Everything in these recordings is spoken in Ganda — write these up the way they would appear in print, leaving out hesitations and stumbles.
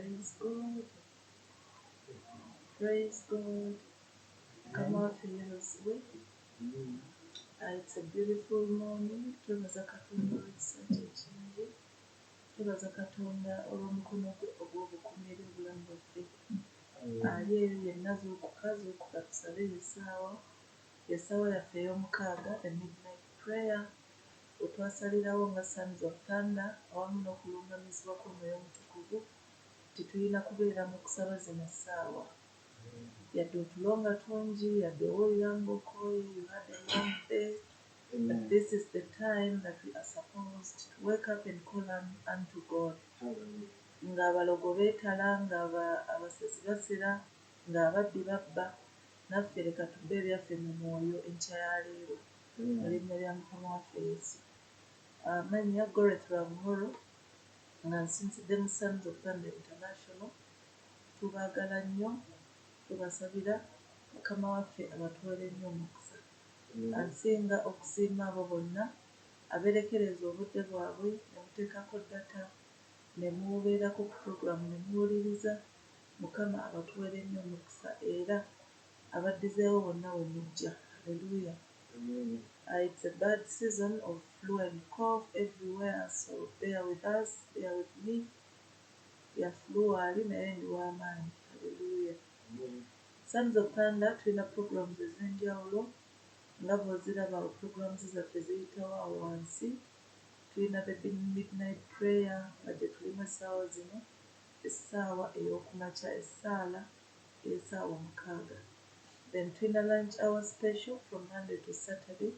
Praise God. Praise God. Come out here this week. It's a beautiful morning. Twebaza Katonda olw'ekisa kye ekingi. Twebaza Katonda olw'omukono gwe ogw'obukuumira obulamu bwaffe. Ali eyo yenna zuukuka tusabe essaawa yaffe ey'omukaaga, the midnight prayer, wetwasalirawo nga Sons of Thunder awamu n'okulungamizibwa kw'Omwoyo Omutukuvu nti tulina kubeera mu kusaba zino essaawa. Yadde otulonga tungi, yadde owulira ng'okooye, you had a long day, but this is the time that we are supposed to wake up and call unto God. Ng'abalogo beetala, ng'abasezi basera, ng'ababbi babba, naffe leka tubbe ebyaffe mu mwoyo enkya ya leero. Mu linnya lya Mukama waffe Yesu. Amannya Goreth Lwamahoro, nga nsinzidde mu Sons of Thunder International. Tubaagala nnyo, tubasabira Mukama waffe abatuwere nnyo omukisa. Ansinga okusiima abo bonna abeerekereza obudde bwabwe ne muteekako data ne mubeerako ku puroguramu ne muwuliriza. Mukama abatuwere nnyo omukisa era abaddizeewo bonna we mujja. Hallelujah. It's a bad season of flu and cough everywhere, so bear with us, bear with me. Ya flu ali naye ndi w'amaanyi. Hallelujah. Sons of Thunder tulina programs ez'enjawulo nga bw'oziraba programs zaffe ziyitawo awo wansi. Tulina the midnight prayer nga gye tulimu essaawa zino, essaawa ey'okumakya, essaala ey'essaawa 6. Then tulina lunch hour special from Monday to Saturday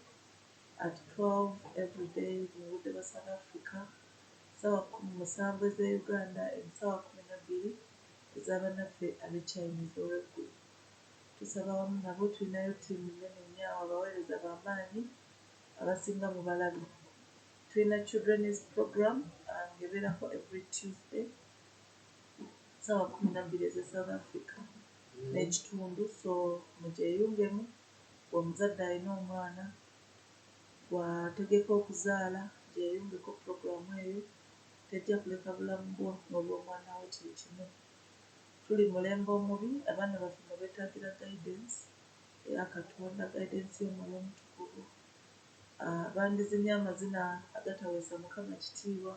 at 12 every day mu budde bwa South Africa, ssaawa 17 ez'e Uganda, ssaawa 12 ez'abannaffe ab'e Chinese olw'eggulu. Tusaba wamu nabo, tulinayo ttiimu nnene nnyo, abaweereza b'amaanyi abasinga mu balabi. Tulina children's program ng'ebeerako every Tuesday, ssaawa 12 ez'e South Africa n'ekitundu, so mugyeyungemu. Omuzadde alina omwana bw'ategeka okuzaala gyeyungeko puroguramu eyo, tejja kuleka bulamu bwo n'obw'omwana we kiri kimu. Tuli mulembe omubi, abaana baffe nga beetaagira guidance eya Katonda, guidance y'Omwoyo Omutukuvu. Bandizimye amazina agataweesa Mukama kitiibwa,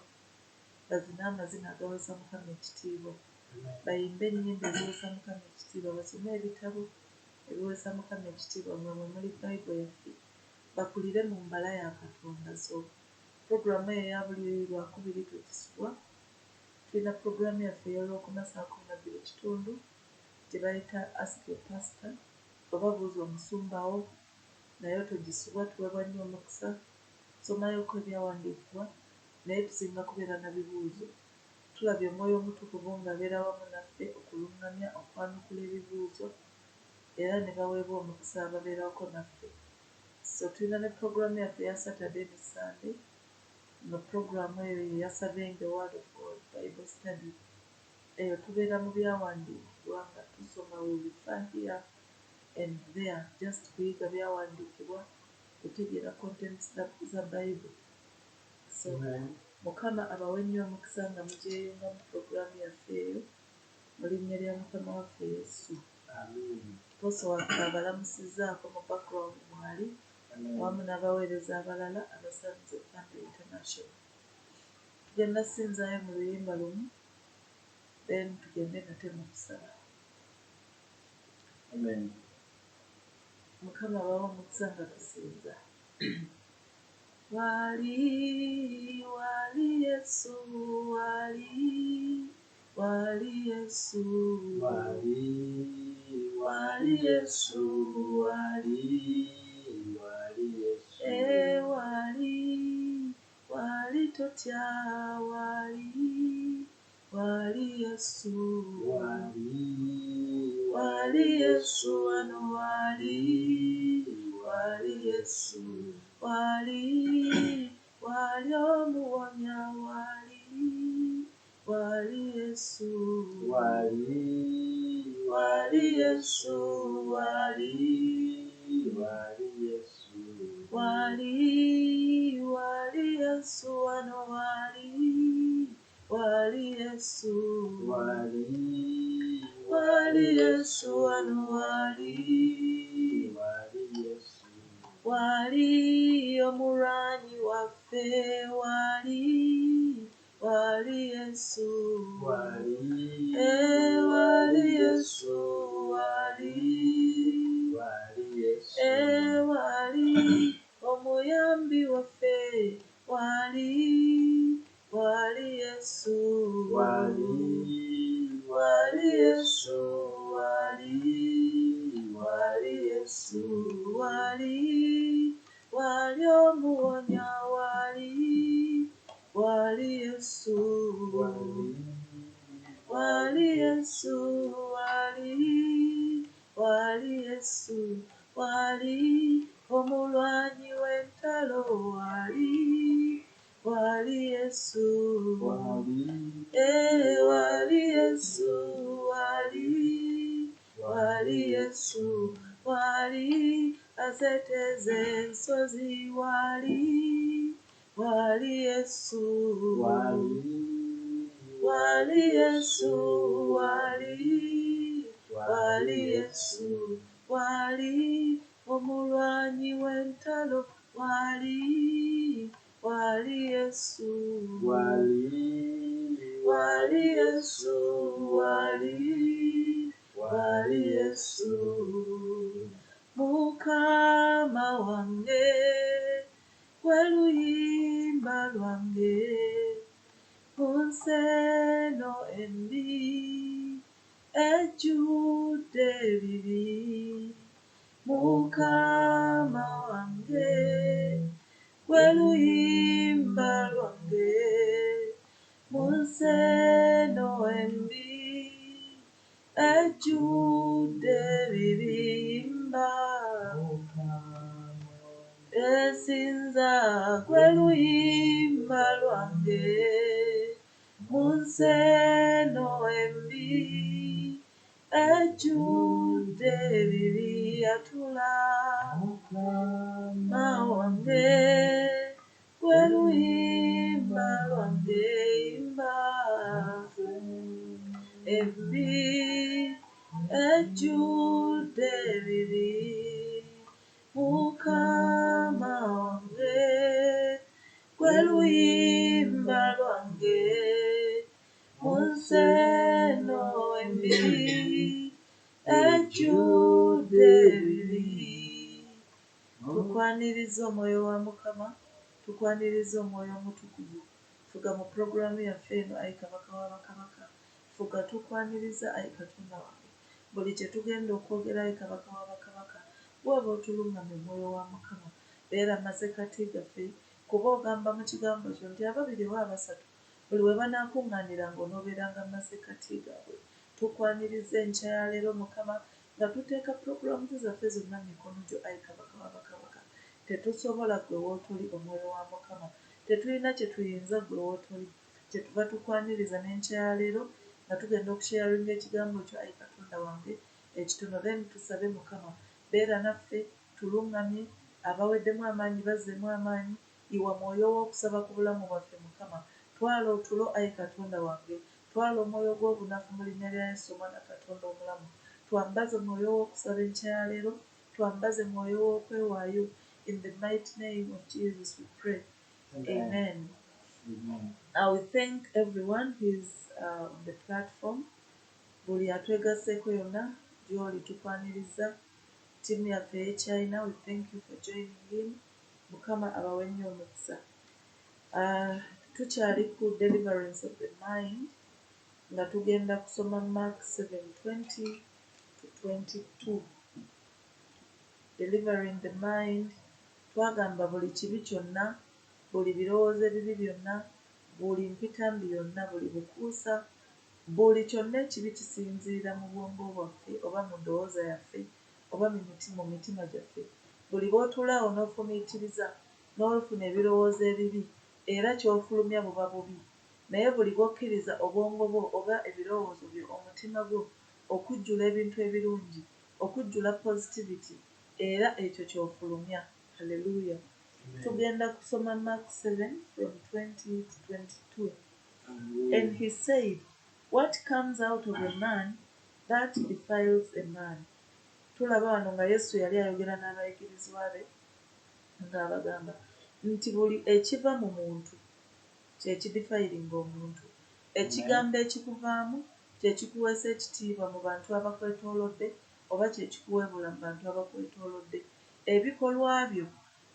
bazine amazina agaweesa Mukama ekitiibwa. Bayimbe ennyimba eziweesa Mukama ekitiibwa, basome ebitabo ebiweesa Mukama ekitiibwa nga mwe muli Bayibuli yaffe. Bakulire mu mbala ya Katonda. So puroguramu eyo eya buli Lwakubiri twetisibwa. Tulina puroguramu yaffe ey'Olwokuna ssaawa 12 ekitundu gye bayita Ask Your Pastor, oba buuza omusumba wo, naye togisubwa, tuweebwa nnyo omukisa. Somayoko ebyawandiikibwa naye tusinga kubeera na bibuuzo. Tulabye Omwoyo Omutukuvu ng'abeera wamu naffe okulungamya, okwanukula ebibuuzo era ne baweebwa omukisa ababeerako naffe. So tulina ne puroguramu yaffe eya Saturday ne Sunday, nga puroguramu eyo eya Surveying the Word of God, Bible Study. Eyo tubeera mu byawandiikibwa nga tusoma we refer here and there, just kuyiga byawandiikibwa, kutegeera contents za Bible. So Mukama abawe nnyo omukisa nga mugyeyunga mu puroguramu yaffe eyo mu linnya lya Mukama waffe Yesu. Poso waffe abalamusizzaako mu background mwali awamu n'abaweereza abalala aba Sons of Thunder International. Tugenda sinzaayo mu luyimba lumu, then tugende nate mu kusaba. Amen. Mukama abawe omukisa nga tusinza. Wali Yesu, wali Yesu, wali Yesu, wali totya, wali Yesu, wali Yesu, wano wali Yesu, wali omuwonya, wali Yesu, wali Yesu, wali Yesu, wano wali wali Yesu, wali Yesu wano wali omulwanyi waffe, wali Yesu, wali Yesu, wali omuyambi waffe, wali Yesu, wali Yesu, wali Yesu, wali omuwonya, wali Yesu, wali Yesu, wali Yesu, wali omulwanyi w'entalo, wali Yesu, wali Yesu, wali Yesu, wali aseteeza ensozi, wali Yesu, wali Yesu, wali Yesu, wali omulwanyi w'entalo, wali Yesu, wali Yesu, wali Yesu, Mukama wange, gwe luyimba lwange, kunseno embi ejjudde ebibi, Mukama wange, gwe luyimba lwange, kunseno embi ejjudde ebibimba, esinza gwe luyimba lwange, munseno embi ejjudde ebibi, atula Mukama wange, gwe luyimba lwange, yimba embi ejjudde ebibi, Mukama wange, gwe luyimba lwange, munseno embi ejjudde ebibi. Tukwaniriza omwoyo wa Mukama, tukwaniriza omwoyo omutukuvu. Fuga mu puroguramu yaffe eno, ayi Kabaka w'abakabaka, fuga tukwaniriza, ayi Katonda wange. Buli kye tugenda okwogera, ayi Kabaka w'abakabaka, bw'oba otulungamye omwoyo wa Mukama, beera masekati gaffe, kuba ogamba mu kigambo kyo nti ababiri oba abasatu buli we banaakuŋŋaaniranga onoobeeranga mu masekati gaabwe. Tukwaniriza enkya ya leero Mukama, nga tuteeka puroguramu zaffe zonna mu mikono gyo, ayi Kabaka w'abakabaka. Tetusobola gwe wootoli omwoyo wa Mukama, tetulina kye tuyinza gwe wootoli. Kyetuva tukwaniriza n'enkya ya leero nga tugenda okusheyaringa ekigambo kyo, ayi Katonda wange ekitono. Then tusabe Mukama, beera naffe, tulungamye, abaweddemu amaanyi bazzeemu amaanyi, iwa mwoyo w'okusaba ku bulamu bwaffe Mukama. Twala otulo, ayi Katonda wange, twala omwoyo gw'obunafu mu linnya lya Yesu omwana Katonda omulamu. Twambaze omwoyo w'okusaba enkya ya leero, twambaze mwoyo w'okwewaayo. In the mighty name of Jesus we pray. Amen. I will thank everyone who is on the platform. Buli atwegaseeko yonna gy'oli tukwaniriza. Ttiimu yaffe ey'ekyayina, we thank you for joining in. Mukama abawe nnyo omukisa. Tukyali ku deliverance of the mind nga tugenda kusoma Mark 7:20 to 22. Delivering the mind. Twagamba buli kibi kyonna, buli birowoozo ebibi byonna, buli mpitambi yonna, buli bukuusa, buli kyonna ekibi kisinziira mu bwongo bwaffe oba mu ndowooza yaffe oba mu mitima gyaffe. Buli bw'otuulaawo n'ofumiitiriza n'ofuna ebirowoozo ebibi era ky'ofulumya buba bubi, naye buli bw'okkiriza obwongo bwo oba ebirowoozo byo, omutima gwo okujjula ebintu ebirungi, okujjula positivity, era ekyo ky'ofulumya. Hallelujah. Tugenda kusoma Mark 7 from 20 to 22. And he said, what comes out of a man, that defiles a man. Tulaba wano nga Yesu yali ayogera n'abayigirizwa be ng'abagamba nti buli ekiva mu muntu kye kidifayiringa omuntu. Ekigambo ekikuvaamu kye kikuweesa ekitiibwa mu bantu abakwetoolodde oba kye kikuweebula mu bantu abakwetoolodde. Ebikolwa byo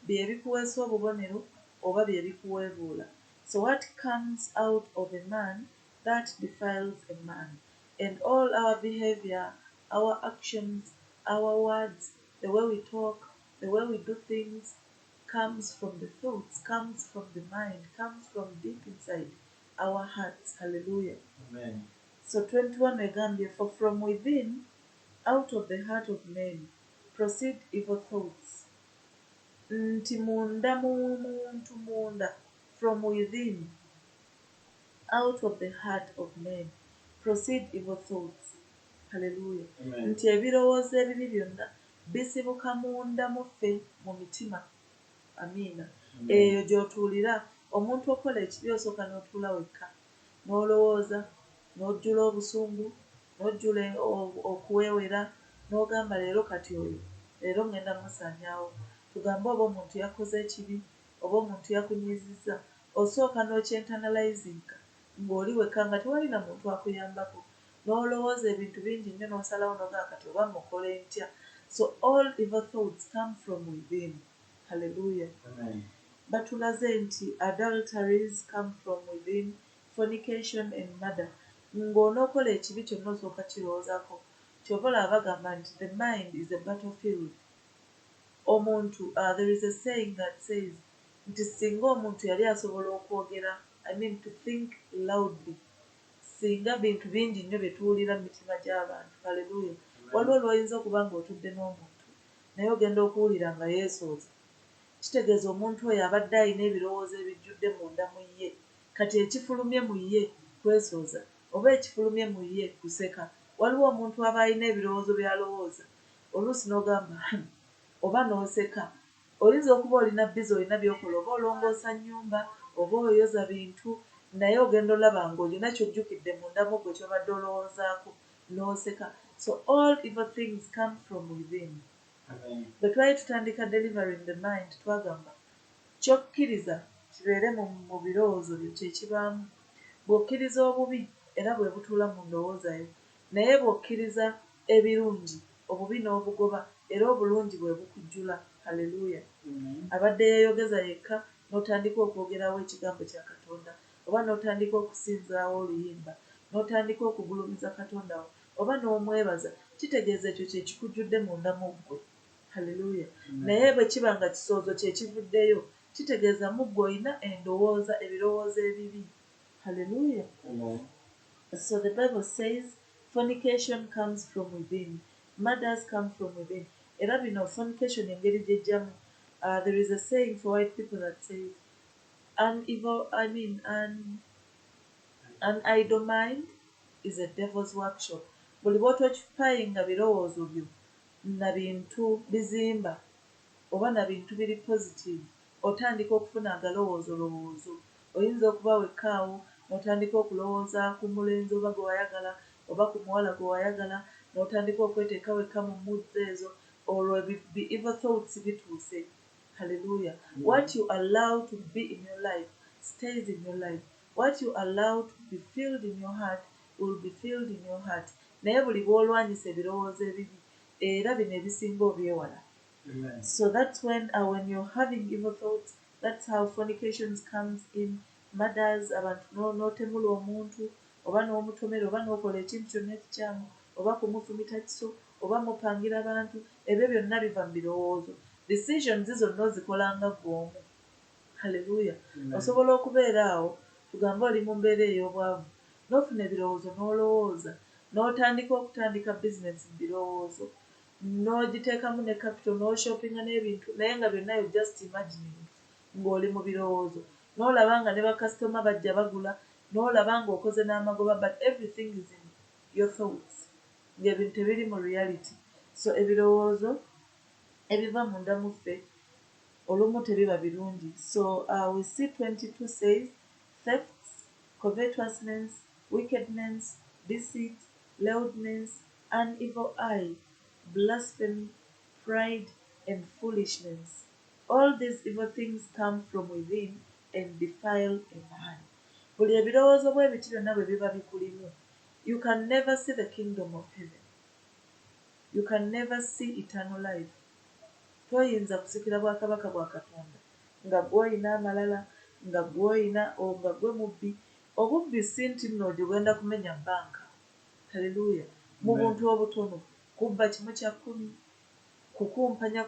bye bikuweesa obubonero oba bye bikuweebuula. So what comes out of a man, that defiles a man. And all our behavior, our actions, our words, the way we talk, the way we do things, comes from the thoughts, comes from the mind, comes from deep inside our hearts. Hallelujah. Amen. So 21 egambye, for from within, out of the heart of men, proceed evil thoughts. Nti munda mu muntu munda, from within, out of the heart of men, proceed evil thoughts. Hallelujah. Amen. Nti ebirowoozo ebibi byonna bisibuka munda mu ffe mu mitima. Amiina. Eyo gy'otuulira omuntu okola ekibi osooka n'otuula wekka n'olowooza n'ojjula obusungu n'ojjula okuweewera n'ogamba leero kati oyo leero ngenda musaanyaawo. Tugambe oba omuntu yakoze ekibi oba omuntu yakunyiizizza, osooka n'okyentanalayizinga ng'oli wekka nga tewali na muntu akuyambako, n'olowooza ebintu bingi nnyo n'osalawo n'ogaa kati oba mukole ntya. So all evil thoughts come from within. Hallelujah. Amen. Batulaze nti adulteries come from within, fornication and murder. Ng'onookola ekibi kyonna osooka kirowoozaako. Kyova olaba bagamba nti the mind is a battlefield. Omuntu, there is a saying that says nti singa omuntu yali asobola okwogera, to think loudly, singa bintu bingi nnyo bye tuwulira mu mitima gy'abantu. Hallelujah. Waliwo lw'oyinza okuba ng'otudde n'omuntu naye ogenda okuwulira nga yeesooza, kitegeeza omuntu oyo abadde alina ebirowoozo ebijjudde munda mu ye. Kati ekifulumye mu ye kwesooza oba ekifulumye mu ye kuseka. Waliwo omuntu aba alina ebirowoozo by'alowooza, oluusi n'ogamba oba n'oseka. Oyinza okuba olina bbizi, olina by'okola, oba olongoosa nnyumba oba oyoza bintu, naye ogenda olaba ng'olina ky'ojjukidde munda mu gwe ky'obadde olowoozaako n'oseka. So all evil things come from within. Amen. Bwe twali tutandika delivering the mind, twagamba ky'okkiriza kibeere mu birowoozo byo kye kibaamu. Bw'okkiriza obubi era bwe butuula mu ndowooza yo, naye bw'okkiriza ebirungi obubi n'obugoba era obulungi bwe bukujjula. Haleluya. Abadde yeeyogeza yekka n'otandika okwogerawo ekigambo kya Katonda, oba n'otandika okusinzaawo oluyimba, n'otandika okugulumiza Katonda wo, oba n'omwebaza, kitegeeza ekyo kye kikujjudde munda mu ggwe. Haleluya. Naye bwe kiba nga kisoozo kye kivuddeyo, kitegeeza mu ggwe olina endowooza, ebirowoozo ebibi. Haleluya. So the Bible says fornication comes from within, murders come from within. Era bino fornication engeri gy'ejjamu, there is a saying for white people that says an idle mind is a devil's workshop. Buli bw'otokipayinga birowoozo byo na bintu bizimba oba na bintu biri positive, otandika okufuna agalowoozo. Oyinza okuba wekkaawo n'otandika okulowooza ku mulenzi oba gwe wayagala oba ku muwala gwe wayagala, n'otandika okweteeka wekka mu moods ezo, olwo the evil thoughts bituuse. Hallelujah. What you allow to be in your life stays in your life. What you allow to be filled in your heart will be filled in your heart. Naye buli bw'olwanyisa ebirowoozo ebibi era bino ebisinga obyewala. So that's when you're having evil thoughts, that's how fornications comes in, murders, abantu n'otemula omuntu oba n'omutomera oba n'okola ekintu kyonna ekikyamu oba kumufumita kiso oba mupangira abantu, ebyo byonna biva mu birowoozo. Decisions zonna ozikolanga gw'omu. Haleluya. Osobola okubeera awo, tugambe oli mu mbeera ey'obwavu, n'ofuna ebirowoozo n'olowooza, n'otandika bizinesi mu birowoozo, n'ogiteekamu ne capital, n'oshoppinga n'ebintu, naye nga byonna yo just imagining ng'oli mu birowoozo, n'olaba nga ne bakasitoma bajja bagula, n'olaba ng'okoze n'amagoba, but everything is in your thoughts, ng'ebintu tebiri mu reality. So ebirowoozo ebiva munda mu ffe olumu tebiba birungi. So we see 22 says thefts, covetousness, wickedness, deceit, loudness, an evil eye, blasphemy, pride, and foolishness. All these evil things come from within and defile a man. Buli ebirowoozo bw'ebiti byonna bwe biba bikulimu, you can never see the kingdom of heaven. You can never see eternal life. Toyinza kusikira bwakabaka bwa Katonda nga gw'olina amalala, nga gw'olina nga gwe mubbi. Obubbi si nti nno ogenda kumenya bbanka. Haleluya. Mu buntu obutono, kubba kimu kya 10, kukumpanya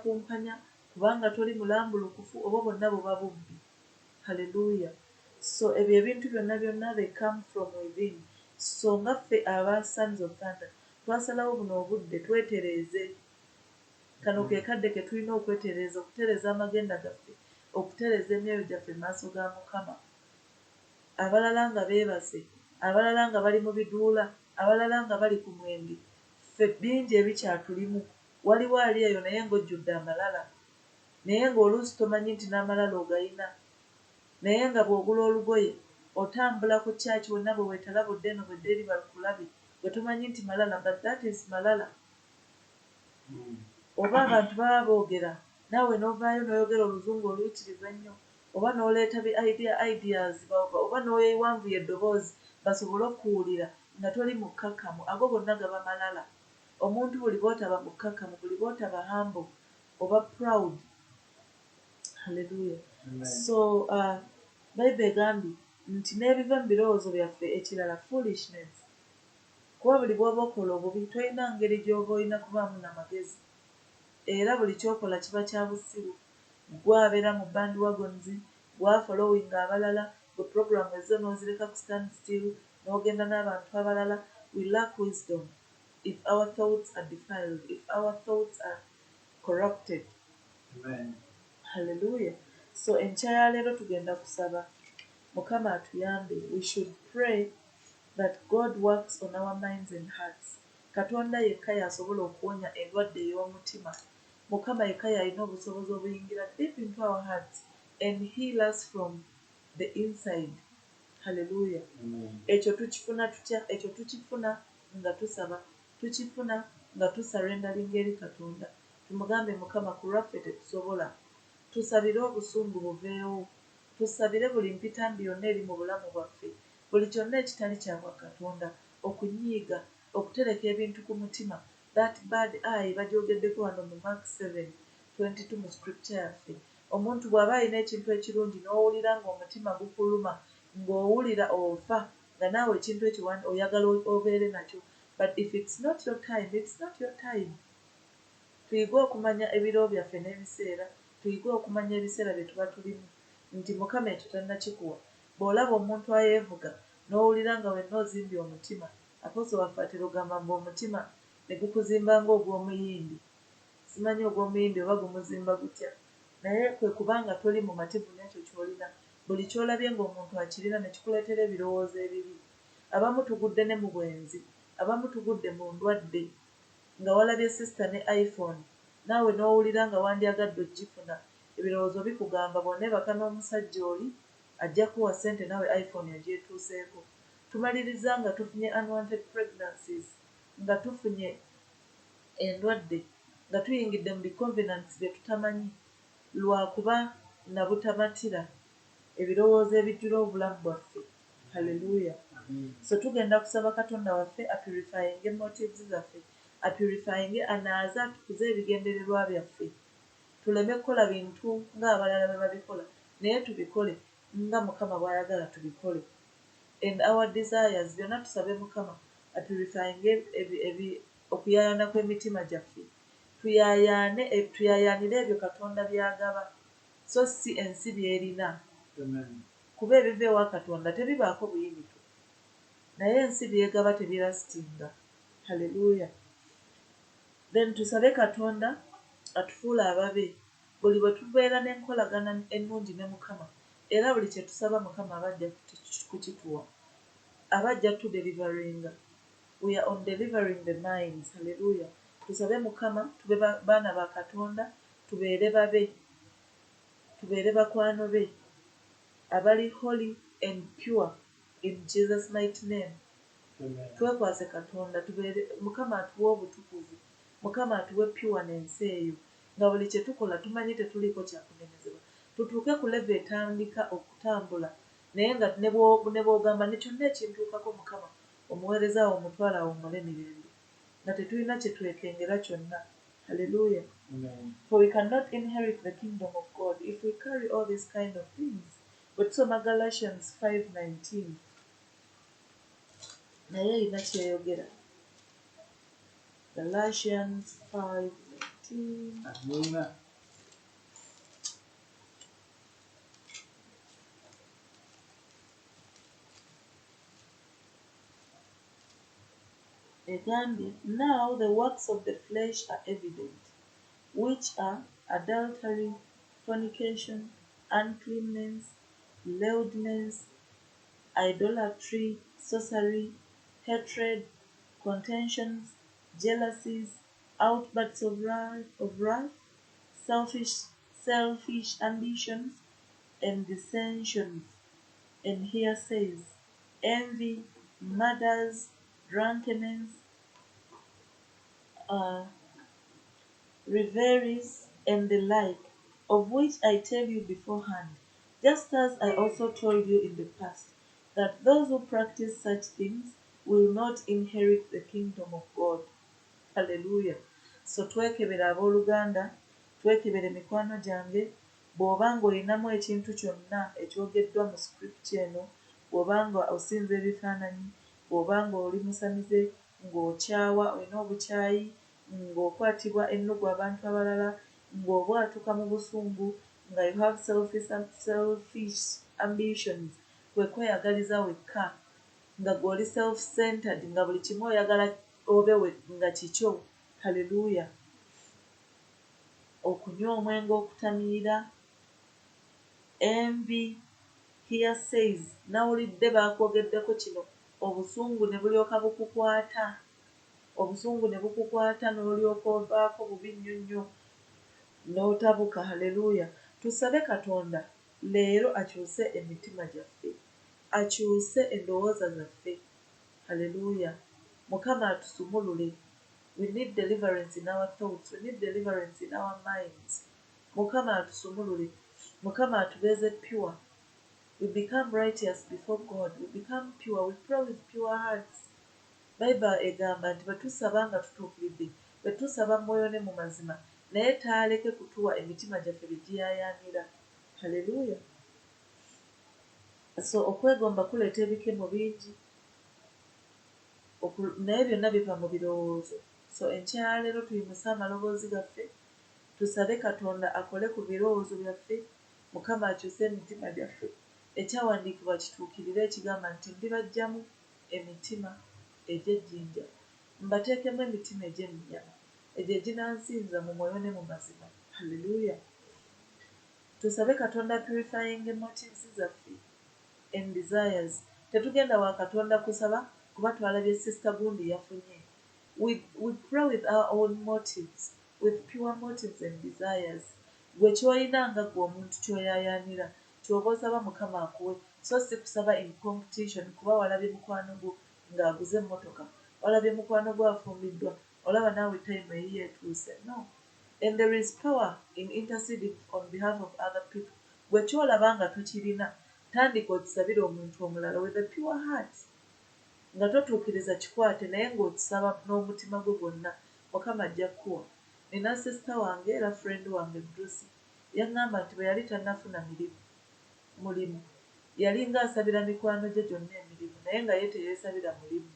kubanga toli mulambulukufu, oba bonna buba bubbi. Haleluya. So ebyo ebintu byonna they come from within. So nga ffe aba sons of thunder twasalawo buno obudde twetereeze. Kano ke kadde ke tulina okwetereeza, okutereeza amagenda gaffe, okutereeza emyoyo gyaffe mu maaso ga Mukama. Abalala nga beebase, abalala nga bali mu biduula, abalala nga bali ku mwenge. Ffe bingi ebikyatulimu. Waliwo ali eyo naye ng'ojjudde amalala, naye ng'oluusi tomanyi nti n'amalala ogayina, naye nga bw'ogula olugoye otambula ku kyaki wonna bwe weetalabudde eno bwedde eri bakulabe bwe tomanyi nti malala, but that is malala. Oba abantu baba boogera naawe n'ovaayo n'oyogera oluzungu oluyitirivu ennyo, oba n'oleeta ideas, oba n'oyewanvuya eddoboozi basobole okuwulira nga toli mukkakkamu, ago gonna gaba malala. Omuntu buli bw'otaba mukkakkamu, buli bw'otaba humble, oba proud. Haleluya. So Bayibuli egambye nti n'ebiva mu birowoozo byaffe ekirala foolishness. Kuba buli bw'oba okola obubi tolina ngeri gy'oba olina kubaamu n'amagezi. Era buli kyokola kiba kya busiru. Gwabeera mu bandwagons, gwafollowinga abalala, bwe program ezzo n'ozireka ku stand still, n'ogenda n'abantu abalala. We lack wisdom if our thoughts are defiled, if our thoughts are corrupted. Amen. Hallelujah. So enkya ya leero tugenda kusaba Mukama atuyambe. We should pray that God works on our minds and hearts. Katonda yekka y'asobola okuwonya endwadde ey'omutima. Mukama yekka y'alina obusobozi obuyingira deep into our hearts and heal us from the inside. Hallelujah. Ekyo tukifuna tutya? Ekyo tukifuna nga tusaba, tukifuna nga tusarendalinga eri Katonda. Tumugambe Mukama ku lwaffe tetusobola. Tusabire obusungu buveewo. Tusabire buli mpitambi yonna eri mu bulamu bwaffe. Buli kyonna ekitali kya bwa Katonda, okunyiiga, okutereka ebintu ku mutima. That bad eye bagyogeddeko wano mu Mark 7:22 mu scripture yaffe. Omuntu bw'aba alina ekintu ekirungi n'owulira ng'omutima gukuluma, ng'owulira ofa, nga naawe ekintu ekyo oyagala obeere nakyo. But if it's not your time, it's not your time. Tuyige okumanya ebiro byaffe n'ebiseera, tuyige okumanya ebiseera bye tuba tulimu, nti Mukama ekyo tannakikuwa. Bw'olaba omuntu ayeevuga n'owulira nga wenna ozimbye omutima, Apostle waffe atera ogamba mbu omutima ne gukuzimba ng'ogw'omuyindi. Simanyi ogw'omuyindi oba gumuzimba gutya, naye kwe kubanga toli mu mativu n'ekyo ky'olina. Buli ky'olabye ng'omuntu akirina ne kikuleetera ebirowoozo ebibi. Abamu tugudde ne mu bwenzi, abamu tugudde mu ndwadde. Nga walabye sister ne iPhone, naawe n'owulira nga wandyagadde ogifuna, ebirowoozo bikugamba bw'oneebaka n'omusajja oli ajja kuwa ssente naawe iPhone yagyetuuseeko. Tumaliriza nga tufunye unwanted pregnancies, nga tufunye endwadde, nga tuyingidde mu biconvenants bye tutamanyi, lwakuba na butamatira ebirowoozo ebijjula obulamu bwaffe. Haleluya. So tugenda kusaba Katonda waffe apurifyinge motives zaffe, apurifyinge anaaze atukuze ebigendererwa byaffe. Tuleme kukola bintu ng'abalala bwe babikola, naye tubikole nga Mukama bw'ayagala tubikole. And our desires, byonna tusabe Mukama apurifyinge okuyayaana kw'emitima gyaffe. Tuyayaanire ebyo Katonda by'agaba, so si ensi by'erina. Kuba ebiva ewa Katonda tebibaako buyinike, naye ensi byegaba tebirasitinga. Haleluya. Then tusabe Katonda atufuule ababe buli bwe tubeera n'enkolagana ennungi ne Mukama, era buli kye tusaba Mukama abajja kukituwa, abajja tudelivaringa. We are on delivering the minds. Haleluya. Tusabe Mukama tube baana ba Katonda, tubeere babe, tubeere bakwano be, abali holy and pure, in Jesus mighty name. Twekwase Katonda tubeere Mukama atuwe obutukuvu, Mukama atuwe pureness eyo nga buli kye tukola tumanyi tetuliko kyakunenyezebwa, tutuuke ku level etandika okutambula naye nga ne bw'ogamba ne kyonna ekintuukako Mukama omuweereza wo omutwala awummule mirembe nga tetulina kye twekengera kyonna. Hallelujah. For we cannot inherit the kingdom of God if we carry all these kind of things. Bwe tusoma Galatians 5:19 naye erina kyeyogera. Galatians 5:19. Egambye, now the works of the flesh are evident, which are adultery, fornication, uncleanness, lewdness, idolatry, sorcery, hatred, contentions, jealousies, outbursts of wrath, selfish ambitions, and dissensions, and here says, envy, murders, drunkenness, revelries, and the like, of which I tell you beforehand, just as I also told you in the past, that those who practice such things will not inherit the kingdom of God. Hallelujah. So twekebere abooluganda, twekebere mikwano gyange, bw'oba ng'olinamu ekintu kyonna ekyogeddwa mu script eno, bw'oba nga osinza ebifaananyi, bw'oba ng'oli musamize, ng'okyawa, olina obukyayi, ng'okwatibwa ennugu abantu abalala, ng'obwatuka mu busungu, nga you have selfish ambitions, kwe kweyagaliza wekka, nga gw'oli self-centered, nga buli kimu oyagala obe nga kikyo. Hallelujah. Okunywa omwenge okutamiira, envy, here says, nawulidde baakwogeddeko kino, obusungu ne bulyoka bukukwata, obusungu ne bukukwata n'olyoka ovaako bubi nnyo nnyo n'otabuka. Hallelujah. Tusabe Katonda leero akyuse emitima gyaffe, akyuse endowooza zaffe. Hallelujah. Mukama atusumulule. We need deliverance in our thoughts. We need deliverance in our minds. Mukama atusumulule. Mukama atubeeze pure. We become righteous before God. We become pure. We pray with pure hearts. Bible egamba nti bwe tusaba nga tutuukiridde, bwe tusaba mwoyo ne mu mazima, naye taaleke kutuwa emitima gyaffe bye giyaayaanira. Hallelujah. So okwegomba kuleeta ebikemo bingi, naye byonna biva mu birowoozo. So enkyaleero tuyimuse amaloboozi gaffe, tusabe Katonda akole ku birowoozo byaffe, Mukama akyuse emitima gyaffe. Ekyawandiikibwa kituukirire ekigamba nti ndibaggyamu emitima egy'ejjinja, mbateekemu emitima egy'ennyama, egyo eginansinza mu mwoyo ne mu mazima. Hallelujah. Tusabe Katonda purifying motives zaffe and desires. Tetugenda wa Katonda kusaba kuba twalabye sister gundi yafunye. We pray with our own motives, with pure motives and desires. Gwe ky'olina nga gwe omuntu ky'oyaayaanira, ky'oba osaba Mukama akuwe, so si kusaba in competition kuba walabye mukwano gwo ng'aguze emmotoka, walabye mukwano gwo afumbiddwa, olaba naawe time eyiye etuuse. No. And there is power in interceding on behalf of other people. Gwe ky'olaba nga tukirina, tandika okisabire omuntu omulala with a pure heart, nga totuukiriza kikwate naye ng'okisaba n'omutima gwo gwonna, Mukama ajja kkuwa. Nina sisita wange era friend wange Bruce, yaŋŋamba nti bwe yali tannafuna mulimu, yali ng'asabira mikwano gye gyonna emirimu, naye nga ye teyeesabira mulimu.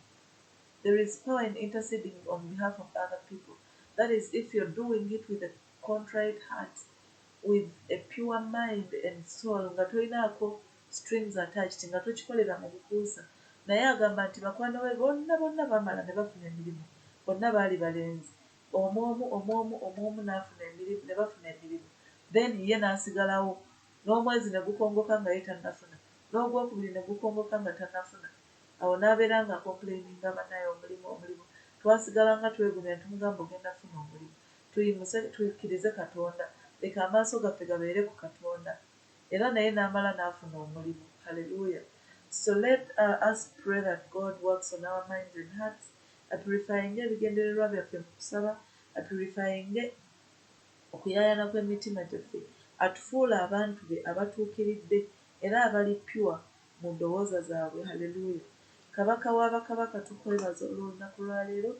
There is power in interceding on behalf of other people. That is, if you're doing it with a contrite heart, with a pure mind and soul, nga tolinaako strings attached, nga tokikolera mu bukuusa. Naye agamba nti bakwano be bonna bamala ne bafuna emirimu, bonna baali balenzi, omwomu n'afuna emirimu, ne bafuna emirimu, then ye n'asigalawo, n'omwezi ne gukongoka nga ye tannafuna, n'ogwokubiri ne gukongoka nga tannafuna. Awo n'abeera nga complaininga bannaye omulimu. Twasigala nga twegumya ne tumugamba ogenda funa omulimu. Tuyimuse tukkirize Katonda, leka amaaso gaffe gabeere ku Katonda. Era naye n'amala n'afuna omulimu. Hallelujah. So let us pray that God works on our minds and hearts, purifying ebigendererwa byaffe mu kusaba, purifying okuyaayana kw'emitima gyaffe, atufuula abantu be abatuukiridde era abali pure mu ndowooza zaabwe. Haleluya. Kabaka w'abakabaka tukwebaza olw'olunaku lwa leero.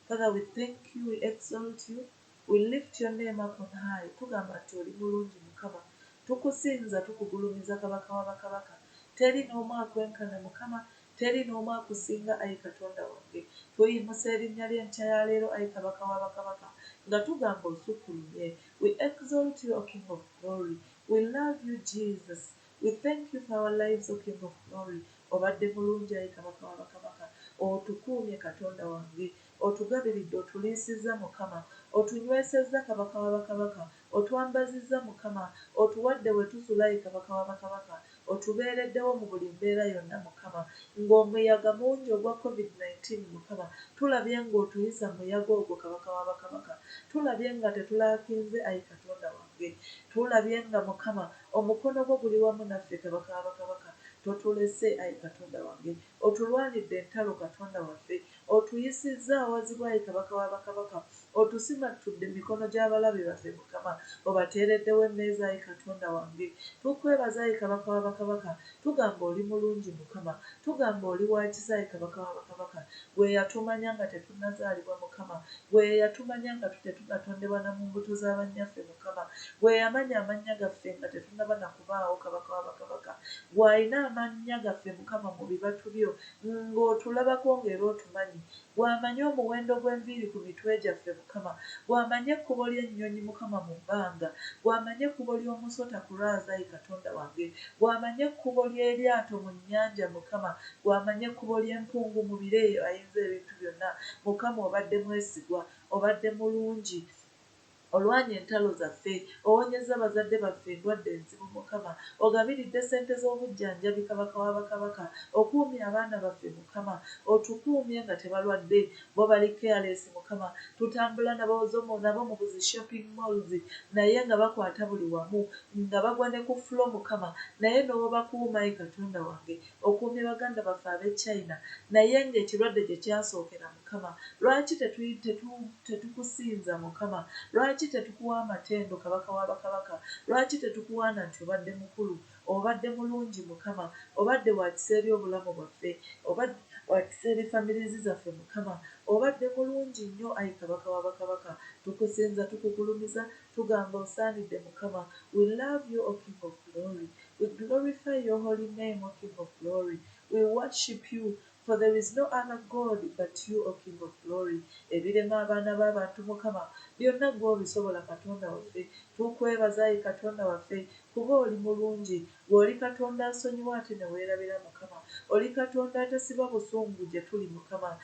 Father, we thank you, we exalt you, we lift your name up on high. Tugamba nti oli mulungi Mukama, tukusinza tukugulumiza kabaka w'abakabaka. Teri n'omu akwenkana Mukama, teri n'omu akusinga, ayi Katonda wange. Tuyimusa erinnya ly'enkya ya leero, ayi kabaka w'abakabaka, nga tugamba osukkulumye. We exalt you, O King of Glory. We love you, Jesus. We thank you for our lives, O King of Glory. Obadde mulungi, ayi kabaka w'abakabaka. Otukuumye Katonda wange, otugabiridde, otuliisizza Mukama, otunywesezza kabaka w'abakabaka, otwambazizza Mukama, otuwadde we tusula, ayi kabaka w'abakabaka, otubeereddewo mu buli mbeera yonna Mukama. Ng'omuyaga mungi ogwa COVID-19 Mukama, tulabye ng'otuyisa mu muyaga ogwo kabaka w'abakabaka, tulabye nga tetulaakinze, ayi Katonda wange, tulabye nga Mukama omukono gwo guli wamu naffe kabaka w'abakabaka. Totulese, ayi Katonda wange, otulwanidde entalo Katonda waffe, otuyisizza awazibwa, ayi kabaka w'abakabaka, otusimatudde mu mikono gy'abalabe baffe Mukama, obateereddewo emmeeza, ayi Katonda wange. Tukwebaza, ayi kabaka w'abakabaka, tugamba oli mulungi Mukama, tugamba oli wa kisa, ayi kabaka w'abakabaka, gwe yatumanya nga tetunnazaalibwa Mukama, gwe yatumanya nga tetunnatondebwa na mu mbuto z'abannyaffe Mukama, gwe yamanya amannya gaffe nga tetunnaba na kubaawo kabaka w'abakabaka, gw'alina amannya gaffe Mukama mu bibatu byo ng'otulabako ng'era otumanyi, gw'amanyi omuwendo gw'enviiri ku mitwe gyaffe Mukama, gw'amanyi ekkubo ly'ennyonyi Mukama mu bbanga, gw'amanyi ekkubo ly'omusota ku lwazi, ayi Katonda wange, gw'amanyi ekkubo ly'eryato mu nnyanja Mukama, gw'amanyi ekkubo ly'empungu mu bire, ayinza ebintu byonna Mukama. Obadde mwesigwa, obadde mulungi, olwanya entalo zaffe, owonyeza bazadde baffe endwadde enzibu Mukama, ogabiridde ssente z'obujjanjabi kabaka w'abakabaka, okuumya abaana baffe Mukama, otukuumye nga tebalwadde, bo bali careless Mukama, tutambula nabo mu buzi shopping malls naye nga bakwata buli wamu, nga bagwa ne ku flo Mukama, naye n'obakuuma, ayi Katonda wange, okuumye baganda baffe ab'e China, naye ng'ekirwadde gye kyasookera Mukama. Lwaki tetukusinza Mukama? Lwaki tetukuwa amatendo kabaka w'abakabaka? Lwaki tetukuwaana nti obadde mukulu, obadde mulungi Mukama, obadde wa kisa eri obulamu bwaffe, obadde wa kisa eri families zaffe Mukama, obadde mulungi nnyo, ayi kabaka w'abakabaka. Tukusinza, tukugulumiza, tugamba osaanidde Mukama. We love you, O King of Glory. We glorify your holy name, O King of Glory. We worship you, for there is no other God but you, O King of Glory. Ebirema abaana b'abantu Mukama, byonna gwe obisobola Katonda waffe. Tukwebaza, ayi Katonda waffe, kuba oli mulungi, gw'oli Katonda asonyiwa ate ne weerabira Mukama, oli Katonda atasiba busungu gye tuli Mukama,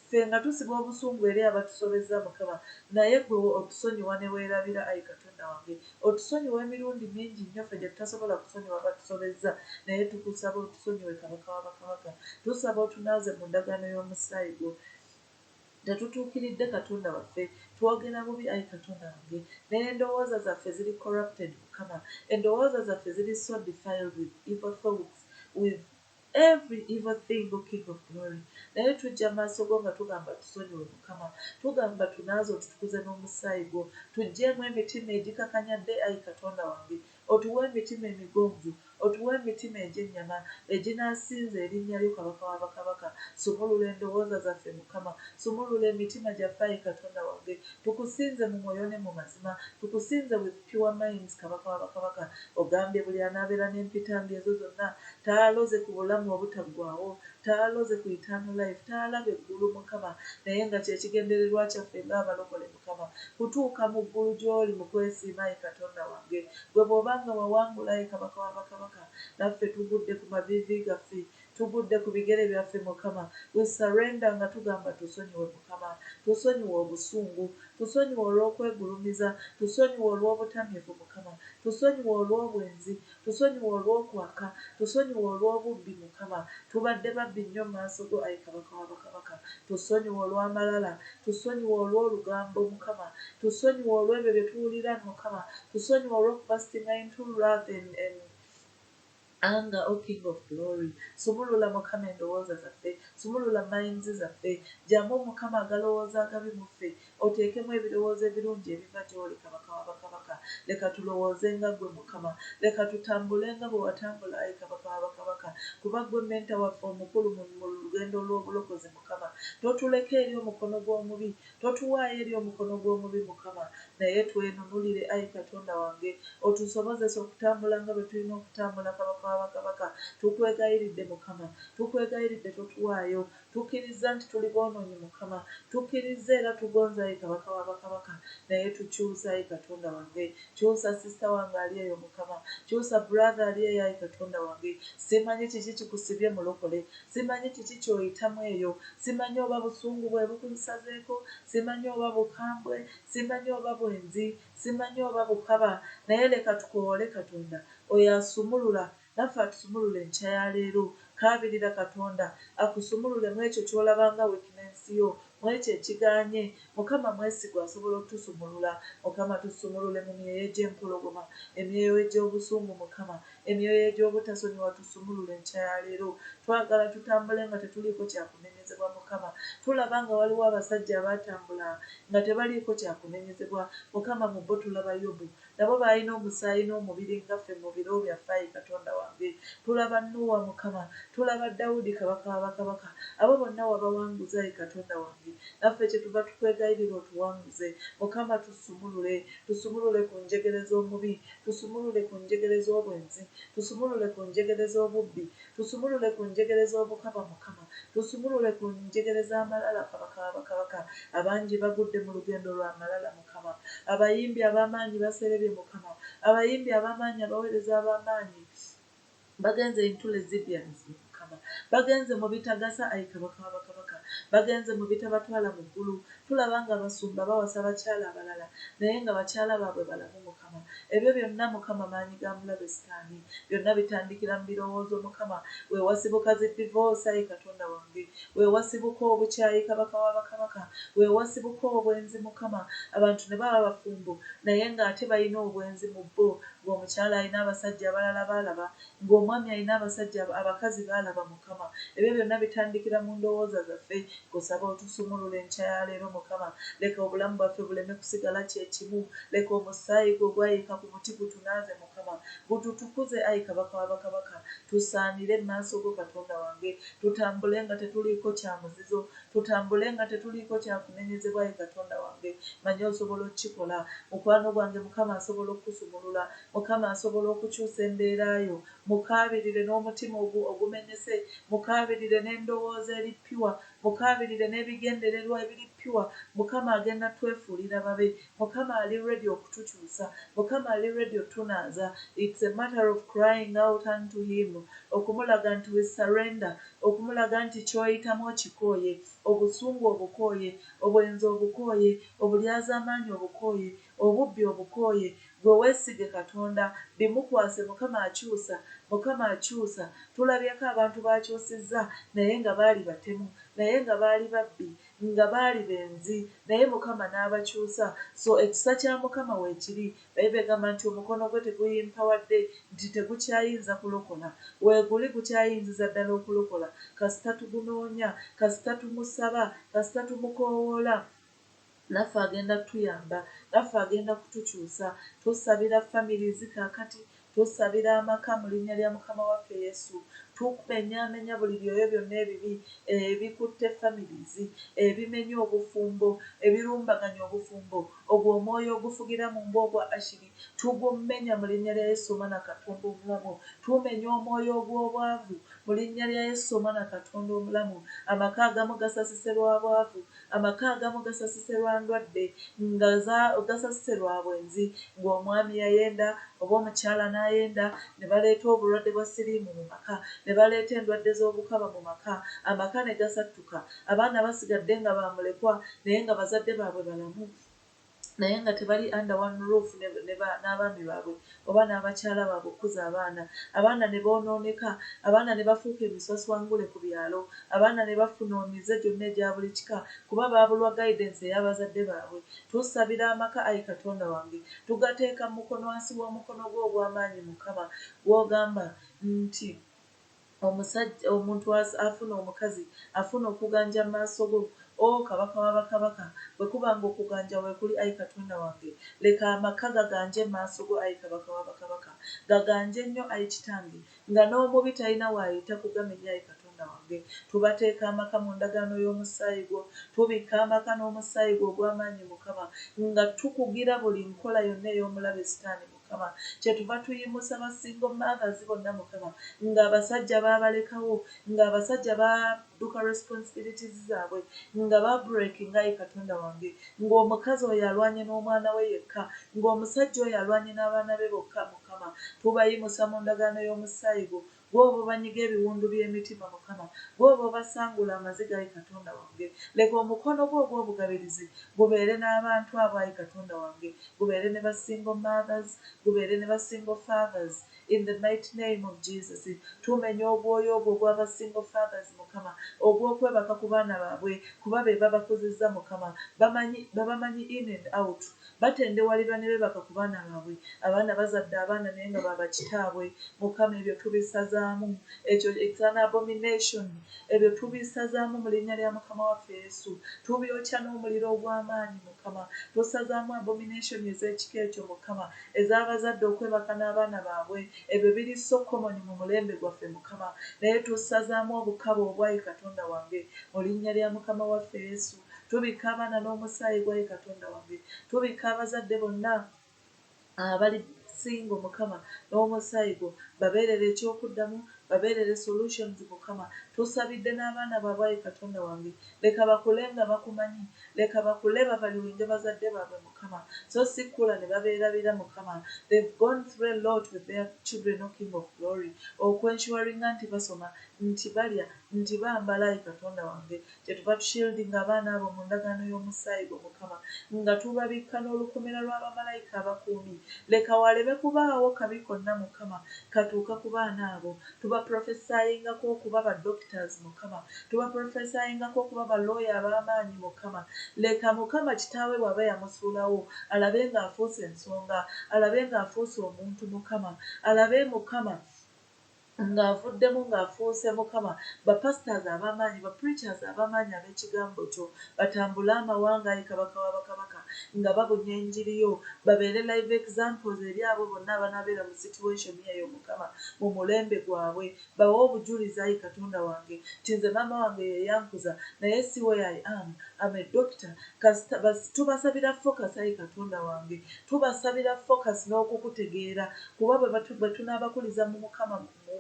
ffe nga tusiba obusungu eri abatusobezza Mukama, naye gwe otusonyiwa ne weerabira, ayi Katonda wange, otusonyiwa emirundi mingi nnyo ffe gye tutasobola kusonyiwa abatusobezza, naye tukusaba otusonyiwe kabaka w'abakabaka, tusaba otunaaze mu ndagaano y'omusaayi gwo. Tetutuukiridde Katonda waffe, twogera bubi, ayi Katonda wange, n'endowooza zaffe ziri corrupted Mukama, endowooza zaffe ziri so defiled with evil thoughts, with every evil thing, O King of Glory. Naye tujja maaso go nga tugamba tusonyiwe Mukama, tugamba tunaaze otutukuze n'omusaayi gwo, tuggyeemu emitima egikakanyadde, ayi Katonda wange, otuwe emitima emigonvu, otuwe emitima egy'ennyama eginaasinza erinnya lyo kabaka w'abakabaka. Sumulula endowooza zaffe Mukama, sumulula emitima gyaffe, ayi Katonda wange, tukusinze mu mwoyo ne mu mazima, tukusinze with pure minds kabaka w'abakabaka. Ogambye buli anaabeera n'empitambi ezo zonna taaloze ku bulamu obutaggwaawo, taaloze ku eternal life, taalaba eggulu Mukama, naye nga kyekigendererwa kyaffe ng'abalokole Mukama, kutuuka mu ggulu gy'oli mu kwesiima, ayi Katonda wange. Gwe bw'obanga wawangula, ayi kabaka w'abakabaka, naffe tugudde ku maviivi gaffe, tugudde ku bigere byaffe Mukama. We surrender nga tugamba tusonyiwe Mukama, tusonyiwe obusungu, tusonyiwe olw'okwegulumiza, tusonyiwe olw'obutamyivu Mukama, tusonyiwe olw'obwenzi, tusonyiwe olw'okwaka, tusonyiwe olw'obubbi Mukama. Tubadde babbi nnyo mu maaso go, ayi kabaka w'abakabaka, tusonyiwe olw'amalala, tusonyiwe olw'olugambo Mukama, tusonyiwe olw'ebyo bye tuwulira Mukama, tusonyiwe olw'okufastinga into wrath and Anga, O King of Glory, sumulula Mukama endowooza zaffe, sumulula minds zaffe, jjamu Mukama agalowooza agabi mu ffe, oteekemu ebirowoozo ebirungi ebiva gy'oli Kabaka wa bakabaka. Leka tulowooze nga ggwe Mukama, leka tutambule nga bwe watambula ayi Kabaka wa bakabaka, kuba ggwe menta waffe omukulu mu lugendo lw'obulokozi Mukama. Totuleka eri omukono gw'omubi, totuwaayo eri omukono gw'omubi Mukama, naye twenunulire ayi Katonda wange, otusobozese okutambula nga bwe tulina okutambula Kabaka wa bakabaka. Tukwegayiridde Mukama, tukwegayiridde totuwaayo, tukkiriza nti tuli boonoonyi Mukama, tukkiriza era tugonza ayi Kabaka wa bakabaka, naye tukyusa ayi Katonda wange, kyusa sisita wange ali eyo Mukama, kyusa brother ali eyo ayi Katonda wange. Simanyi kiki kikusibye mulokole, simanyi kiki kyoyitamu eyo, simanyi oba busungu bwe bukusazeeko, simanyi oba bukambwe, simanyi oba bwenzi, simanyi oba bukaba, naye leka tukoowole Katonda oyo asumulula, naffe atusumulule enkya ya leero. Kaabirira Katonda akusumulule mu ekyo ky'olabanga weakness yo, mu ekyo ekigaanye. Mukama mwesigwa asobola okutusumulula. Mukama tusumulule mu myoyo egy'empologoma, emyoyo egy'obusungu Mukama, emyoyo egy'obutasonyiwa tusumulule enkya ya leero. Twagala tutambule nga tetuliiko kyakunenyezebwa Mukama. Tulaba nga waliwo abasajja abaatambula nga tebaliiko kyakunenyezebwa Mukama. Mu bo tulaba Yobu, nabo baalina omusaayi n'omubiri nga ffe mu biro byaffe ayi Katonda wange. Tulaba Nuuwa Mukama, tulaba Dawudi Kabaka wa bakabaka, abo bonna wabawanguza ayi Katonda wange. Naffe kyetuva tukwegayirira otuwanguze Mukama. Tusumulule, tusumulule ku njegere z'omubi, tusumulule ku njegere z'obwenzi, tusumulule ku njegere z'obubbi, tusumulule ku njegere z'obukaba Mukama, tusumulule ku njegere z'amalala Kabaka wa bakabaka. Abangi bagudde mu lugendo lwa malala Mukama, abayimbi ab'amaanyi baserebye Mukama, abayimbi ab'amaanyi abaweereza ab'amaanyi bagenze intule zibyanzi Mukama, bagenze mu bitagasa ayi Kabaka wa bakabaka, bagenze mu bitabatwala mu ggulu. Tulaba nga abasumba bawasa bakyala abalala naye nga bakyala baabwe balamu Mukama. Ebyo byonna Mukama maanyi ga mulabe Sitaani, byonna bitandikira mu birowoozo Mukama. Weewasibuka zi divorce ayi Katonda wange, weewasibuka obukyayi Kabaka wa bakabaka, weewasibuka obwenzi Mukama. Abantu ne baba bafumbo naye ng'ate balina obwenzi mu bo, ng'omukyala alina abasajja abalala baalaba, ng'omwami alina abasajja abakazi baalaba Mukama. Ebyo byonna bitandikira mu ndowooza zaffe. Kusaba otusumulule enkya ya leero Mukama. Leka obulamu bwaffe buleme kusigala kyekimu, leka omusaayi gwe gwayika ku muti gutunaaze Mukama, gututukuze ayi Kabaka wa bakabaka. Tusaanire mu maaso go Katonda wange, tutambule nga tetuliiko kya muzizo, tutambule nga tetuliiko kyakunenyezebwa ayi Katonda wange. Manyi osobola okukikola. Mukwano gwange Mukama asobola okusumulula, Mukama asobola okukyusa embeera yo. Mukaabirire n'omutima ogumenyese, mukaabirire n'endowooza eri pure, mukaabirire n'ebigendererwa ebiri pure. Mukama agenda twefuulira babe, Mukama ali ready okutukyusa, Mukama ali ready otunaaza. It's a matter of crying out unto him, okumulaga nti we surrender, okumulaga nti kyoyitamu okikooye, obusungu obukooye, obwenzi obukooye, obulyazaamaanyi obukooye, obubbi obukooye. Gwe weesige Katonda, bimukwase Mukama akyusa, Mukama akyusa. Tulabyeko abantu bakyusizza naye nga baali batemu, naye nga baali babbi, nga baali benzi, naye Mukama n'abakyusa. So ekisa kya Mukama weekiri. Bayibuli egamba nti omukono gwe teguyimpawadde, nti tegukyayinza kulokola. Weeguli gukyayinziza ddala okulokola. Kasita tugunoonya, kasita tumusaba, kasita tumukoowoola, naffe agenda kutuyamba, naffe agenda kutukyusa. Tusabira families kaakati, tusabira amaka mu linnya lya Mukama waffe Yesu. Tumenyaamenya buli byoyo byonna ebibi ebikutte families, ebimenya obufumbo, ebirumbaganya obufumbo, ogwo omwoyo ogufugira mu mbu ogwa Ashiri, tugumenya mu linnya lya Yesu Omwana Katonda omulamu. Tumenya omwoyo ogw'obwavu mu linnya lya Yesu Omwana Katonda omulamu. Amaka agamu gasasise lwa bwavu, amaka agamu gasasise lwa ndwadde, nga gasasise lwa bwenzi, ng'omwami yayenda oba omukyala n'ayenda ne baleeta obulwadde bwa siriimu mu maka, ne baleeta endwadde z'obukaba mu maka, amaka ne gasattuka. Abaana basigadde nga bamulekwa naye nga bazadde baabwe balamu, naye nga tebali under one roof n'abaami baabwe oba n'abakyala baabwe okukuza abaana. Abaana ne boonooneka, abaana ne bafuuka emiswaswangule ku byalo, abaana ne bafuna emize gyonna egya buli kika kuba baabulwa guidance ey'abazadde baabwe. Tusabira amaka ayi Katonda wange, tugateeka mu mukono wansi w'omukono gwo ogw'amaanyi Mukama, gw'ogamba nti omusajja omuntu afuna omukazi afuna okuganja mu maaso go kabaka w'abakabaka bwe kubanga okuganja weekuli ayi katonda wange leka amaka gaganje mu maaso go ayi kabaka w'abakabaka gaganje nnyo ayi kitange nga n'omubi talina waayita kugamenya ayi katonda wange tubateeka amaka mu ndagaano y'omusaayi gwo tubikka amaka n'omusaayi gwo ogw'amaanyi mukama nga tukugira buli nkola yonna ey'omulabe sitaani mukama kyetuva tuyimusa basingo mothers bonna mukama ng'abasajja baabalekawo ng'abasajja badduka responsibilities zaabwe nga babreaking ayi katonda wange ng'omukazi oyo alwanye n'omwana we yekka ng'omusajja oyo alwanye n'abaana be bokka mukama tubayimusa mu ndagaano y'omusaayi gwo gw'oba obanyiga ebiwundu by'emitima mukama gw'oba obasangula amaziga ayi katonda wange leka omukono gwo ogw'obugabirizi gubeere n'abantu abo ayi katonda wange gubeere ne basingle mothers gubeere ne basingle fathers in the mighty name of Jesus tumenya obwoyo obwo ogw'abasingle fathers mukama ogw'okwebaka ku baana baabwe kuba be babakuzizza mukama babamanyi in and out batendewalirwa ne bebaka ku baana baabwe abaana bazadde abaana naye nga baba kitaabwe mukama ebyo tubisazaamu ekyo it's an abomination ebyo tubisazaamu mu linnya lya mukama waffe Yesu tubyokya n'omuliro ogw'amaanyi mukama tusazaamu abomination ez'ekika ekyo mukama ez'abazadde okwebaka n'abaana baabwe ebyo biri so common mu mulembe gwaffe mukama naye tusazaamu obukaba obwayi katonda wange mu linnya lya mukama waffe Yesu tubika abaana n'omusaayi gwayi katonda wange tubika abazadde bonna abali singo mukama n'omusaayi gwo babeerere ekyokuddamu babeerere solutions mukama tusabidde n'abaana baabwe katonda wange leka bakule nga bakumanyi leka bakule babaluwinge bazadde baabwe mukama so sikula ne babeerabira mukama they've gone through a lot with their children o king of glory okwensuringa nti basoma nti balya nti bambala katonda wange kyetuva tushieldinga abaana abo mu ndagaano y'omusaayi gwo mukama nga tubabikka n'olukomera lw'abamalayika abakuumi leka waleme kubaawo kabi konna mukama katuuka ku baana abo tuba profesayingako okuba ba doctors mukama tuba profesayingako okuba ba lawyer ab'amaanyi mukama leka mukama kitaawe bw'aba yamusuulawo alabe ng'afuuse ensonga alabe ng'afuuse omuntu mukama alabe mukama ng'avuddemu ng'afuuse mukama bapastors ab'amaanyi bapreachers ab'amaanyi ab'ekigambo kyo batambule amawanga ayi kabaka w'abakabaka nga babunya enjiri yo babeere live examples eri abo bonna abanaabeera mu situation eyo mukama mu mulembe gwabwe bawe obujulizi ayi katonda wange kinze maama wange yeyankuza naye si where I am I'm a doctor tubasabira focus ayi katonda wange tubasabira focus n'okukutegeera kuba bwe tunaabakuliza mu mukama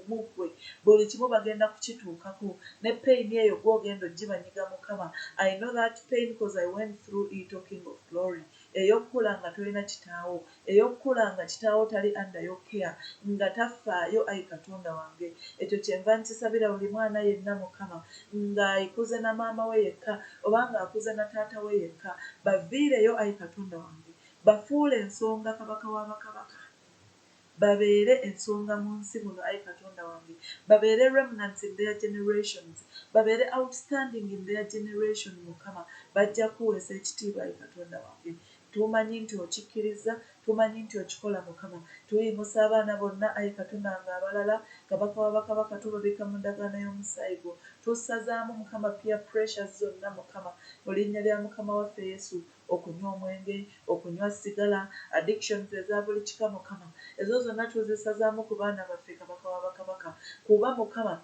mugwe buli kimu bagenda kukituukako ne pain eyo gwogenda ogibanyiga mukama I know that pain because I went through it o king of glory ey'okukula nga tolina kitaawo ey'okukula nga kitaawo tali under your care nga tafaayo ayi katonda wange ekyo kyenva nkisabira buli mwana yenna mukama ng'ayikuze na maama we yekka oba ng'akuze na taata we yekka baviireyo ayi katonda wange bafuule ensonga kabaka w'abakabaka babeere ensonga mu nsi muno ayi katonda wange babeere remnants in their generations babeere outstanding in their generation mukama bajja kuweesa ekitiibwa ayi katonda wange tumanyi nti okikkiriza tumanyi nti okikola mukama tuyimusa abaana bonna ayi katonda nga abalala kabaka w'abakabaka tubabika mu ndagaano y'omusaayi gwo tusazaamu mukama peer pressures zonna mukama mu linnya lya mukama waffe Yesu okunywa omwenge okunywa sigala addictions eza buli kika mukama ezo zonna tuzisazaamu ku baana baffe kabaka w'abakabaka kuba mukama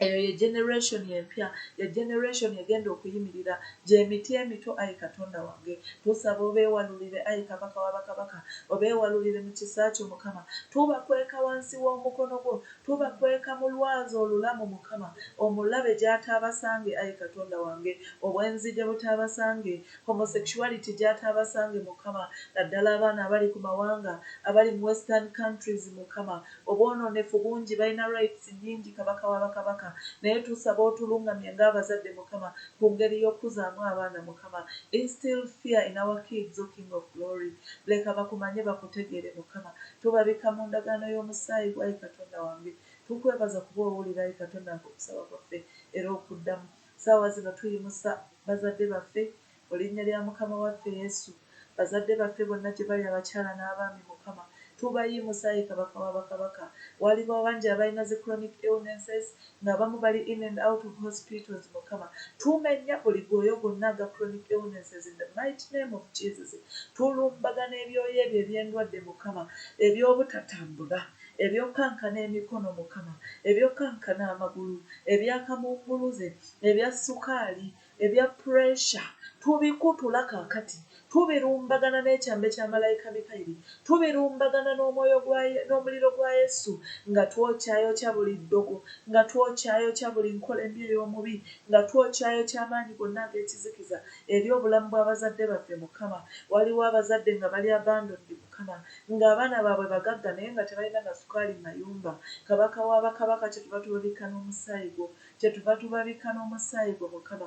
eyo ye generation empya ye generation egenda okuyimirira gy'emiti emito ayi katonda wange tusaba obeewalulire ayi kabaka w'abakabaka obeewalulire mu kisa kyo mukama tubakweka wansi w'omukono gwo tubakweka mu lwazi olulamu mukama omulabe gy'ataabasange ayi katonda wange obwenzige butaabasange homosexuality gy'ataabasange mukama naddala abaana abali ku mawanga abali mu western countries mukama obwonoonefu bungi balina rights nnyingi kabaka w'abakabaka naye tusaba otulungamye ng'abazadde mukama ku ngeri y'okuzaamu abaana mukama instill fear in our kids o king of glory leka bakumanye bakutegeere mukama tubabika mu ndagaano y'omusaayi gwayi katonda wange tukwebaza kuba owulira ayi katonda wange okusaba kwaffe era okuddamu saawa zino tuyimusa bazadde baffe mu linnya lya mukama waffe Yesu bazadde baffe bonna gye bali abakyala n'abaami mukama tubayimusa ayi kabaka w'abakabaka. Waliwo abangi abalina zi chronic illnesses ng'abamu bali in and out of hospitals Mukama. Tumenya buli goyo gonna aga chronic illnesses in the mighty name of Jesus. Tulumbagana ebyoyo ebyo eby'endwadde Mukama, eby'obutatambula, ebyokankana emikono Mukama, ebyokankana amagulu, ebyakamumbuluze, ebya sukaali, ebya pressure, tubikutula kaakati. Tubirumbagana n'ekyambe kya malayika Mikayiri, tubirumbagana n'omuliro gwa Yesu, nga twokyayokya buli ddogo, nga twokyayokya buli nkola embi ey'omubi, nga twokyayokya amaanyi gonna ag'ekizikiza eri obulamu bw'abazadde baffe Mukama. Waliwo abazadde nga bali abandoned Mukama, ng'abaana baabwe bagagga naye nga tebalina na sukaali mayumba. Kabaka w'abakabaka kyetuva tubabikka n'omusaayi gwo, kyetuva tubabikka n'omusaayi gwo Mukama.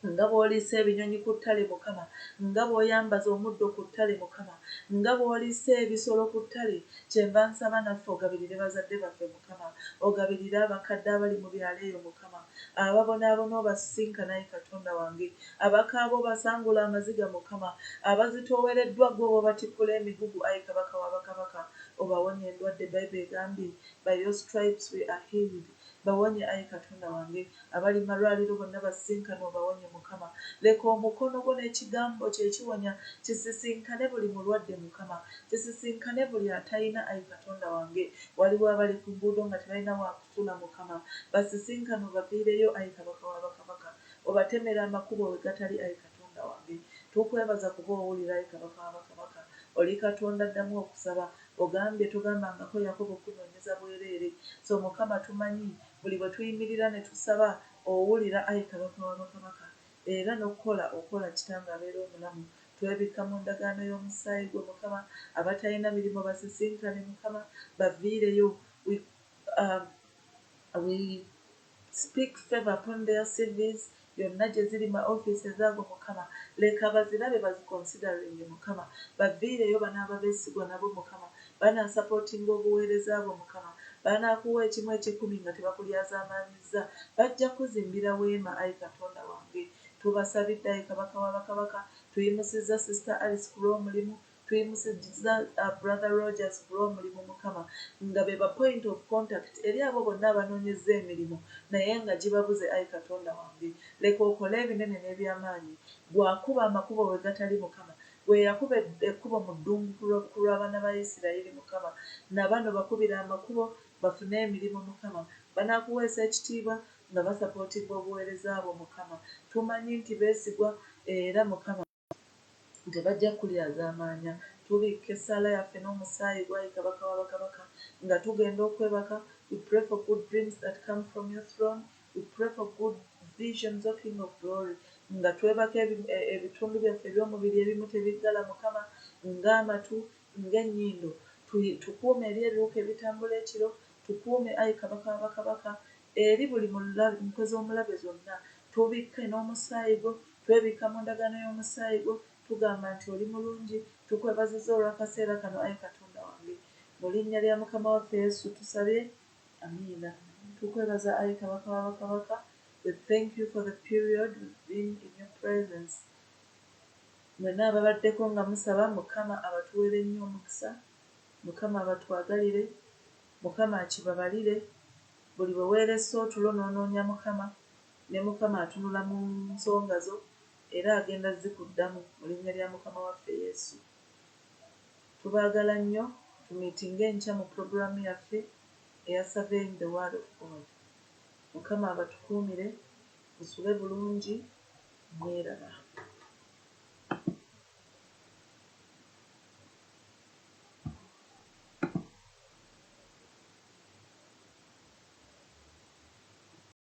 Nga bw'oliisa ebinyonyi ku ttale Mukama, nga bw'oyambaza omuddo ku ttale Mukama, nga bw'oliisa ebisolo ku ttale, kyenva nsaba naffe ogabirire bazadde baffe Mukama, ogabirire abakadde abali mu byalo eyo Mukama, ababonaabona obasisinkana Ayi Katonda wange, abakaaba obasangula amaziga Mukama, abazitoowereddwa gwe obabatikkula emigugu Ayi Kabaka w'abakabaka, obawonye endwadde. Bayibuli egambye by your stripes we are healed. Bawonye Ayi Katonda wange, abali malwaliro bonna basisinkane obawonye Mukama. Leka omukono gwo n'ekigambo kye kiwonya kisisinkane buli mulwadde Mukama, kisisinkane buli atalina Ayi Katonda wange. Waliwo abali ku nguudo nga tebalina wa kusula Mukama, basisinkane obaviireyo Ayi Kabaka w'abakabaka, obatemera amakubo we gatali Ayi Katonda wange. Tukwebaza kuba owulira Ayi Kabaka w'abakabaka, oli Katonda addamu okusaba. Ogambye togambangako Yakobo kunoonyeza bwereere. So Mukama tumanyi buli bwe tuyimirira ne tusaba owulira Ayi Kabaka w'abakabaka, era okola Kitange abeera omulamu. Twebikka mu ndagaano y'omusaayi gwe Mukama, abatalina mirimu basisinkane Mukama, baviireyo. We speak favor upon their CVs, byonna gye ziri ma office ezaago Mukama, leka bazirabe baziconsidering Mukama, baviireyo banaaba beesigwa nabo Mukama, banaasapootinga obuweereza bwo Mukama, banaakuwa ekimu ekikumi nga tebakulyazaamaanyizza, bajja kuzimbira weema Ayi Katonda wange. Tubasabidde Ayi Kabaka w'abakabaka, tuyimusizza Sister Alice ku lw'omulimu, tuyimusizza Brother Rogers ku lw'omulimu Mukama, nga be ba point of contact eri abo bonna abanoonyezza emirimu naye nga gibabuze Ayi Katonda wange. Leka okole ebinene n'ebyamaanyi, bw'akuba amakubo we gatali Mukama, bwe yakuba ekkubo mu ddungu ku lw'abaana ba Isirayiri Mukama, na bano bakubira amakubo bafune emirimu Mukama, banaakuweesa ekitiibwa nga basapootinga obuweereza bwo Mukama. Tumanyi nti beesigwa era Mukama tebajja kulyazaamaanya. Tubikka essaala yaffe n'omusaayi gwa Ayi Kabaka w'abakabaka nga tugenda okwebaka. We pray for good dreams that come from your throne. We pray for good visions, O King of Glory. Nga twebaka ebitundu byaffe eby'omubiri ebimu tebiggala Mukama, ng'amatu, ng'ennyindo. Tukuume eri ebiwuka ebitambula ekiro, tukuume Ayi Kabaka w'abakabaka eri buli mukozi omulabe zonna. Tubikke n'omusaayi gwo, twebikka mu ndagaano y'omusaayi gwo, tugamba nti oli mulungi. Tukwebazizza olw'akaseera kano Ayi Katonda wange, mu linnya lya Mukama waffe Yesu tusabye, amiina. Tukwebaza Ayi Kabaka w'abakabaka. We thank you for the period we've been in your presence. Mwenna ababaddeko nga musaba Mukama abatuweere ennyo omukisa, Mukama abatwagalire, Mukama akibabalire. Buli bwe weeressa otulo n'onoonya Mukama, ne Mukama atunula mu nsonga zo era agenda zikuddamu mu linnya lya Mukama waffe Yesu. Tubaagala nnyo. Tumiitinge enkya mu puroguraamu yaffe eya Surveying the Word of God. Mukama abatukuumire, musule bulungi, mweraba.